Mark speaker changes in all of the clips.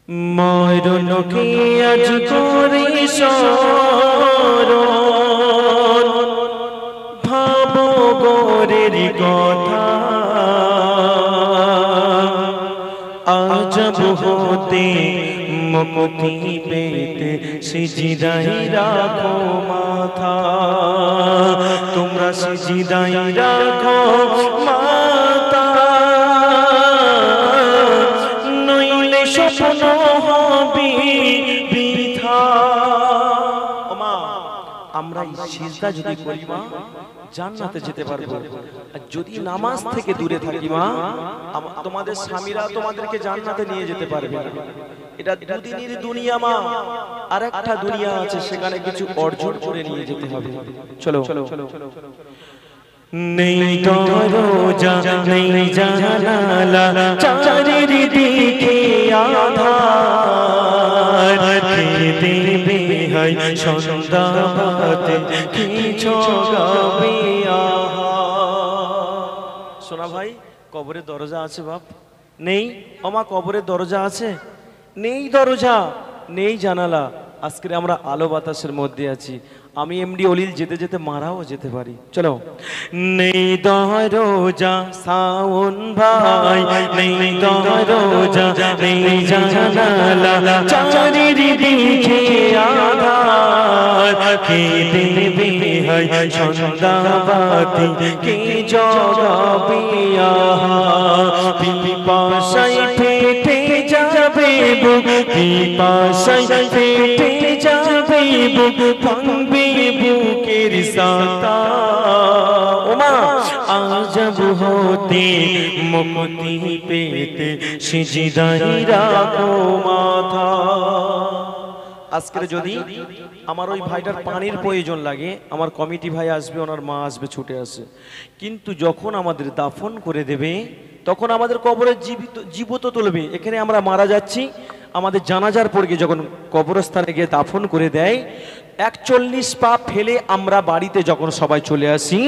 Speaker 1: মরণকে আজ করি স্মরণ, ভাবো গোরের কথা। আজব হতে মুক্তি পেতে সিজদায় রাখো মাথা, তোমরা সিজদায় রাখো মাথা, নইলে স্বপ্ন হবে বৃথা। ওমা, আমরা এই সিজদা যদি করি মা, জান্নাতে যেতে পারবো। আর যদি নামাজ থেকে দূরে থাকি মা, তোমাদের স্বামীরা তোমাদেরকে জান্নাতে নিয়ে যেতে পারবে না। এটা দুদিনের দুনিয়া মা, আর একটা দুনিয়া আছে, সেখানে কিছু অর্জন করে নিয়ে যেতে হবে। চলো নেই দরজা নেই জানালা, চারিদিকে আঁধার, কে দেবে হায় সন্ধ্যা বাতি, কি জগাবে আহার। শোনা ভাই, কবরের দরজা আছে বাপ? নেই। ওমা, কবরের দরজা আছে? নেই দরজা, নেই জানালা। আজকে আমরা আলো বাতাসের মধ্যে আছি। আমি এমডি অলিল যেতে যেতে মারাও যেতে পারি। চলো নেই দরজা সাউন ভাই, নেই দরজা নেই জানালা, চারিদিকে আঁধার, কে দেবে হায় সন্ধ্যা বাতি, কে জগাবে আহার। পিপাসায় ফেটে যাবে বুক, পিপাসায় ফেটে যাবে বুক, ভাঙবে বুকের সাতা। ওমা, আজব হতে মুক্তি পেতে সিজদায় রাখো মাথা। আজকে যদি আমার ওই ভাইটার পানির প্রয়োজন লাগে, আমার কমিটি ভাই আসবে, ওনার মা আসবে, ছুটে আসে। কিন্তু যখন আমাদের দাফন করে দেবে, তখন আমাদের কবরে জীবিত তুলবে। এখানে আমরা মারা যাচ্ছি, আমাদের জানাজার পর গিয়ে যখন কবরস্থানে গিয়ে দাফন করে দেয়, 41 পা ফেলে আমরা বাড়িতে যখন সবাই চলে আসি,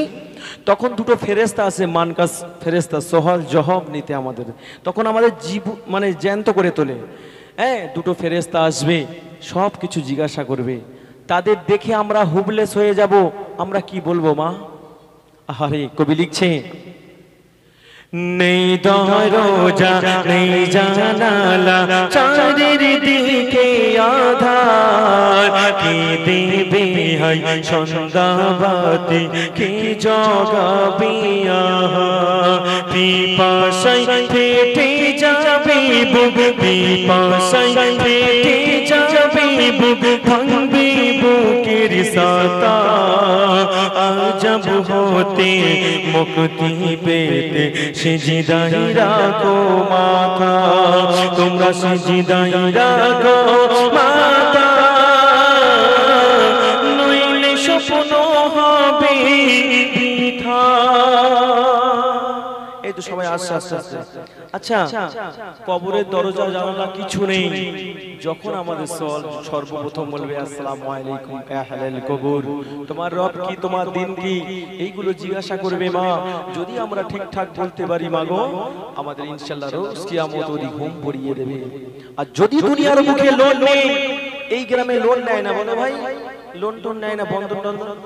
Speaker 1: তখন দুটো ফেরেস্তা আছে, মানকাস ফেরেস্তা, সোহল জহব নিতে আমাদের। তখন আমাদের জ্যান্ত করে তোলে। হ্যাঁ, দুটো ফেরেস্তা আসবে, সব কিছু জিজ্ঞাসা করবে। তাদের দেখে আমরা হুবলেস হয়ে যাব। আমরা কি বলবো মা? আরে কবি লিখছে, নেই দরজা নেই জানালা, চারিদিকে আঁধার, কে দেবে হায় সন্ধ্যা বাতি, কে জগাবে আহার। পিপাসায় ফেটে যাবে বুক, পিপাসায় ফেটে যাবে বুক, ভাঙবে বুকের সাতা। আজব হতে মুক্তি পেতে সিজদায় রাখো মাথা, তোমরা সিজদায় রাখো মাথা, নইলে স্বপ্ন হবে বৃথা। এই তো সবাই আস্তে আস্তে আস্তে। আচ্ছা, কবরের দরজা জানালা কিছু নেই। যখন আমাদের সর্বপ্রথম বলবে আসসালামু আলাইকুম ইয়া আহলাল কবর, তোমার রব কি, তোমার দিন কি, এইগুলো জিজ্ঞাসা করবে মা। যদি আমরা ঠিকঠাক বলতে পারি মা গো, আমাদের ইনশাআল্লাহ রোজ কিয়ামত ওই ঘুম পড়িয়ে দেবে। আর যদি দুনিয়ার মুখে লোন নেই, এই গ্রামে লোন নেয় না, বলো ভাই, লোন টোন নেয় না, বন্ধন টন্ধন।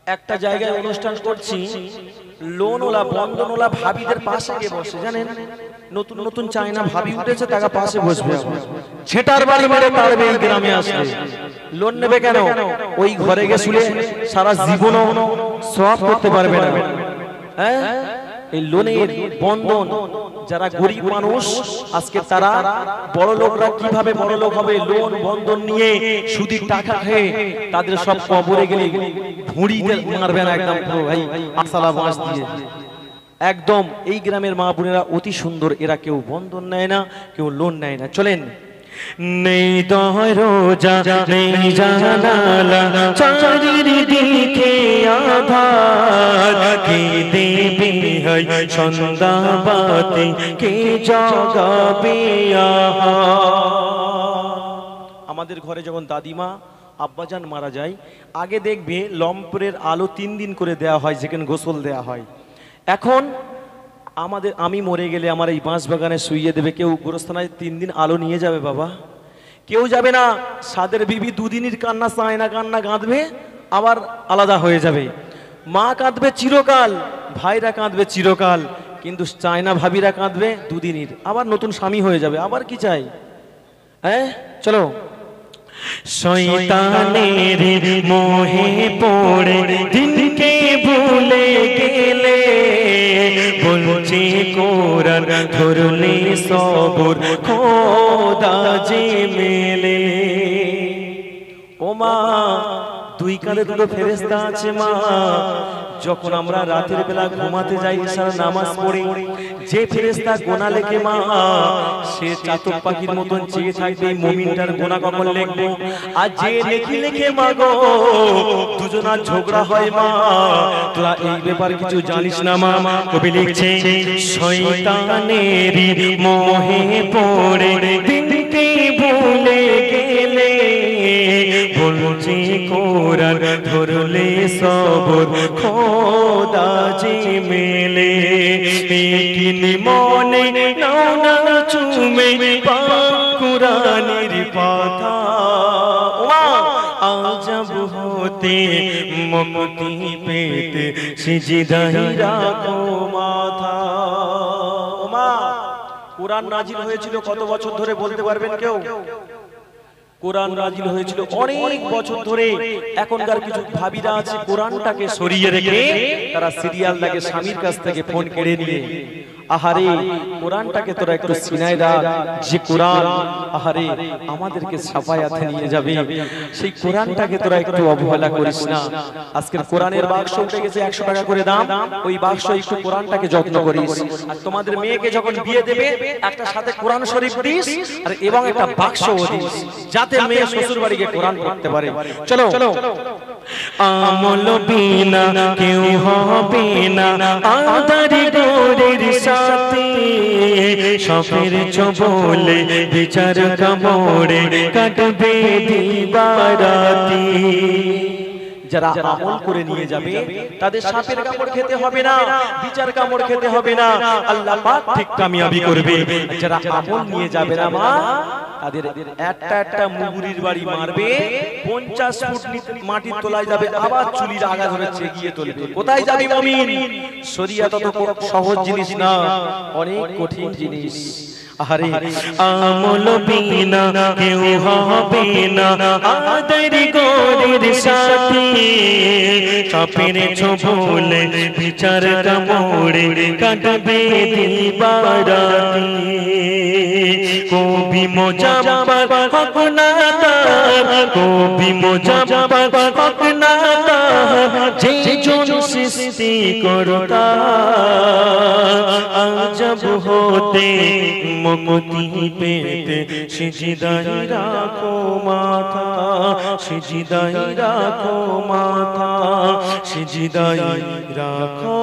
Speaker 1: একটা জায়গায় অনুষ্ঠান করছি, লোনওয়ালা বন্ধনওয়ালা ভাবিদের পাশে গিয়ে বসে, জানেন? নতুন নতুন চায়না ভাবি উঠেছে, তারা পাশে বসবে। ছেটার বাড়ি মারে তারবে এই গ্রামে আসলে লোন নেবে কেন? ওই ঘরে গিয়ে শুলে সারা জীবনও সওয়াব করতে পারবে না। হ্যাঁ, এই লোনের বন্ধন, যারা গরিব মানুষ আজকে তারা বড় লোকরা কিভাবে বড় লোক হবে, লোন বন্ধন নিয়ে সুদের টাকা খেয়ে তাদের সব কবরে গেলে ভুঁড়িতে মারবে না একদম ভাই, আসালা বাঁশ দিয়ে একদম। এই গ্রামের মা বোনেরা অতি সুন্দর, এরা কেউ বন্ধন নেয় না, কেউ লোন নেয় না। চলেন, নেই দরজা নেই জানালা, চারিদিকে আঁধার, কে দেবে হায় সন্ধ্যা বাতি, কে জগাবে আহার। আমাদের ঘরে যখন দাদিমা আব্বাজান মারা যায়, আগে দেখবে লম্পরের আলো 3 দিন করে দেয়া হয়, যেখানে গোসল দেয়া হয়। এখন আমি মরে গেলে আমার এই বাঁশ বাগানে শুইয়ে দেবে কেউ, গোরস্থানায় 3 দিন আলো নিয়ে যাবে বাবা? কেউ যাবে না। সাদের বিবি দুদিনের কান্না চায়না কান্না কাঁদবে, আবার আলাদা হয়ে যাবে। মা কাঁদবে চিরকাল, ভাইরা কাঁদবে চিরকাল, কিন্তু চায়না ভাবিরা কাঁদবে দুদিনের, আবার নতুন স্বামী হয়ে যাবে। আবার কি চাই? হ্যাঁ চলো।
Speaker 2: শয়তানের মোহে পড়ে দিনকে ভুলে গেলে, বলছে কোরআন ধরলে সবর খোদা যে মেলে।
Speaker 1: ও মা, 2 কাঁধে 2 ফেরেশতা আছে মা। যখন আমরা রাতের বেলা ঘুমাতে যাই ইশার নামাজ পড়ি, যে ফেরেশতা গোনা লেখে মা, সে চাতক পাখির মতন চেয়ে থাকবে মুমিনটার গোনা কখন লিখবো। আর যে লেখি লেখে মা গো, দুজনার ঝগড়া হয় মা। তোরা এই ব্যাপার কিছু জানিস না মা।
Speaker 2: কবি লিখছে শয়তানের মোহে পড়ে দিনকে ভুলে গেলে, বলছে কোরআন ধরলে সবর খোদা যে মেলে। কিনি মনে নাও না চুমে কুরআনের পাতা, আজব হতে মুক্তি পেতে সিজদায় রাখো মাথা।
Speaker 1: ও মা, কোরআন নাজিল হয়েছিল কত বছর ধরে বলতে পারবেন কেউ? কোরআন নাজিল হয়েছিল অনেক বছর ধরে। এখনকার কিছু ভাবিরা আছে কোরআনটাকে সরিয়ে রেখে তারা সিরিয়াল লাগে স্বামীর কাছ থেকে ফোন কেড়ে নিয়ে। আহারে, কোরআনটাকে তোরা একটু সিনায় রাখ, যে কোরআন আহারে আমাদেরকে সাফায়াতে নিয়ে যাবে, সেই কোরআনটাকে তোরা একটু অবহেলা করিস না। আজকের কোরআনের বাক্স উঠে গেছে 100 টাকা করে দাম, ওই বাক্স একটু কোরআনটাকে যত্ন করিস। আর তোমাদের মেয়েকে যখন বিয়ে দেবে একটা সাথে কোরআন শরীফ দিস, আর এবং একটা বাক্সও দিস, যাতে মেয়ে শ্বশুর বাড়িকে কোরআন পড়তে পারে। চলো চলো।
Speaker 2: আমল বিনা কেউ হবে না আদারি গোরের সাথে, সফের চবলে বিচার কামড়ে কাটবে দিবারাতি।
Speaker 1: যারা আমল করে নিয়ে যাবে তাদের সাপের কামড় খেতে হবে না, বিচার কামড় খেতে হবে না, আল্লাহ পাক ঠিক কামিয়াবি করবে। যারা আমল নিয়ে যাবে না মা, তাদের একটা একটা মুগুরির বাড়ি মারবে, 50 ফুট মাটির তলায় যাবে, আবার চুলির আগা ধরে চেগিয়ে তুলবে। কোথায় যাবি মুমিন? শরিয়াত তো সহজ জিনিস না, অনেক কঠিন জিনিস।
Speaker 2: আরে আমল বিনা কেউ হবে না আদারি গোরের সাথে, সাপের ছোবলে বিচার কামড়ে কাটবে দিবারাতি। কবি মোজাম্বার হক না তার, কবি মোজাম্বার হক না তার, যে জন সৃষ্টি করতা আজব হতে মুক্তি পেতে সিজদায় রাখো মাথা, সিজদায় রাখো মাথা, সিজদায় রাখো